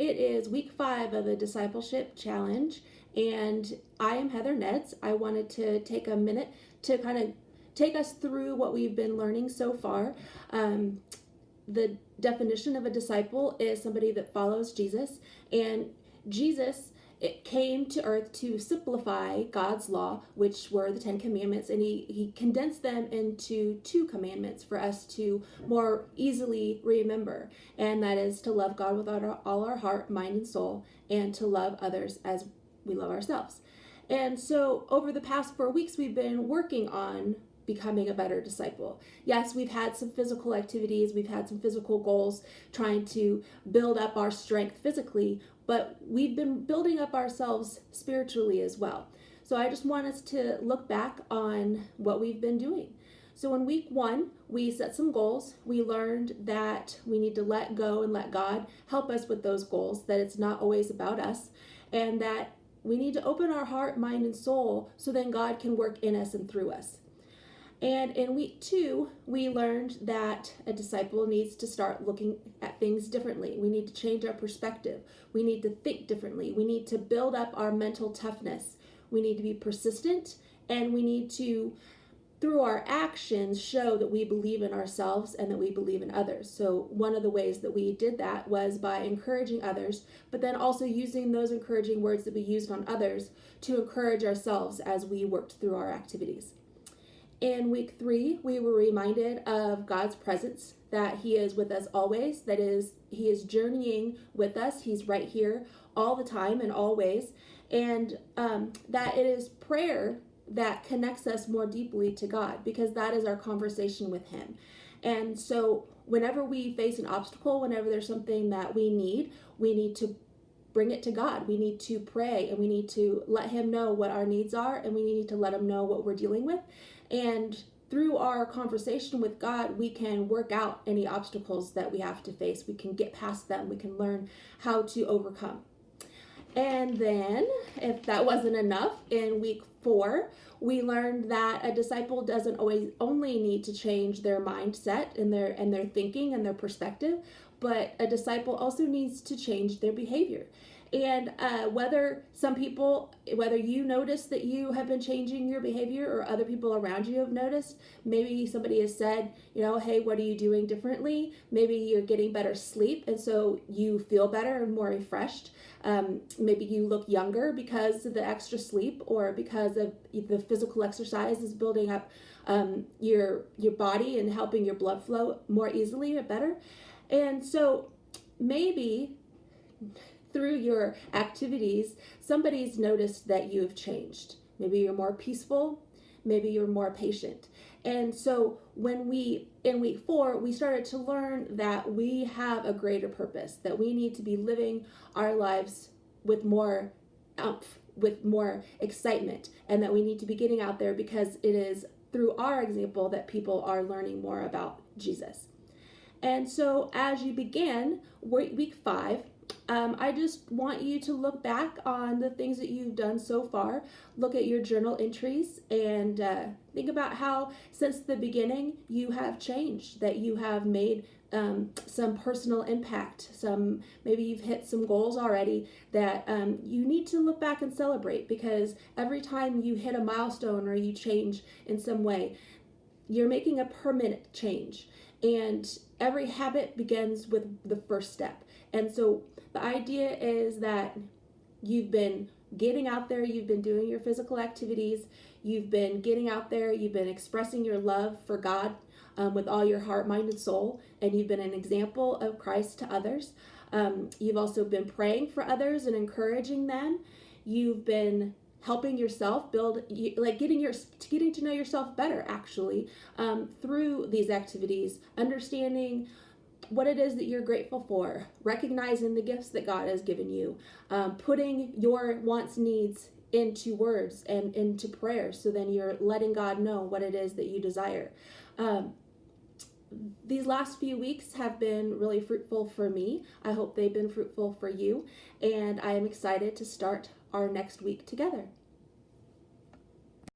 It is week 5 of the Discipleship Challenge, and I am Heather Neds. I wanted to take a minute to kind of take us through what we've been learning so far. The definition of a disciple is somebody that follows Jesus, and Jesus came to earth to simplify God's law, which were the 10 commandments, and he condensed them into 2 commandments for us to more easily remember, and that is to love God with all our heart, mind, and soul, and to love others as we love ourselves. And so over the past 4 weeks, we've been working on becoming a better disciple. Yes, we've had some physical activities, we've had some physical goals, trying to build up our strength physically, but we've been building up ourselves spiritually as well. So I just want us to look back on what we've been doing. So in week 1, we set some goals. We learned that we need to let go and let God help us with those goals, that it's not always about us, and that we need to open our heart, mind, and soul so then God can work in us and through us. And in week 2, we learned that a disciple needs to start looking at things differently. We need to change our perspective. We need to think differently. We need to build up our mental toughness. We need to be persistent, and we need to, through our actions, show that we believe in ourselves and that we believe in others. So one of the ways that we did that was by encouraging others, but then also using those encouraging words that we used on others to encourage ourselves as we worked through our activities. In week 3, we were reminded of God's presence, that He is with us always, that is, He is journeying with us. He's right here all the time and always, and that it is prayer that connects us more deeply to God, because that is our conversation with Him. And so whenever we face an obstacle, whenever there's something that we need to bring it to God. We need to pray, and we need to let Him know what our needs are, and we need to let Him know what we're dealing with. And through our conversation with God, we can work out any obstacles that we have to face. We can get past them. We can learn how to overcome. And then, if that wasn't enough, in week 4, we learned that a disciple doesn't only need to change their mindset and their thinking and their perspective, but a disciple also needs to change their behavior. And whether you notice that you have been changing your behavior, or other people around you have noticed, maybe somebody has said, hey, what are you doing differently? Maybe you're getting better sleep, and so you feel better and more refreshed. Maybe you look younger because of the extra sleep, or because of the physical exercise is building up your body and helping your blood flow more easily or better. And so maybe through your activities, somebody's noticed that you have changed. Maybe you're more peaceful, maybe you're more patient. And so in week 4, we started to learn that we have a greater purpose, that we need to be living our lives with more oomph, with more excitement, and that we need to be getting out there, because it is through our example that people are learning more about Jesus. And so as you begin week 5, I just want you to look back on the things that you've done so far. Look at your journal entries and think about how since the beginning you have changed, that you have made some personal impact. Maybe you've hit some goals already that you need to look back and celebrate, because every time you hit a milestone or you change in some way, you're making a permanent change. And every habit begins with the first step. And so the idea is that you've been getting out there, you've been doing your physical activities, you've been getting out there, you've been expressing your love for God with all your heart, mind, and soul, and you've been an example of Christ to others. You've also been praying for others and encouraging them. You've been helping yourself build, getting to know yourself better, actually, through these activities, understanding what it is that you're grateful for, recognizing the gifts that God has given you, putting your wants, needs into words and into prayer, so then you're letting God know what it is that you desire. These last few weeks have been really fruitful for me. I hope they've been fruitful for you, and I am excited to start our next week together.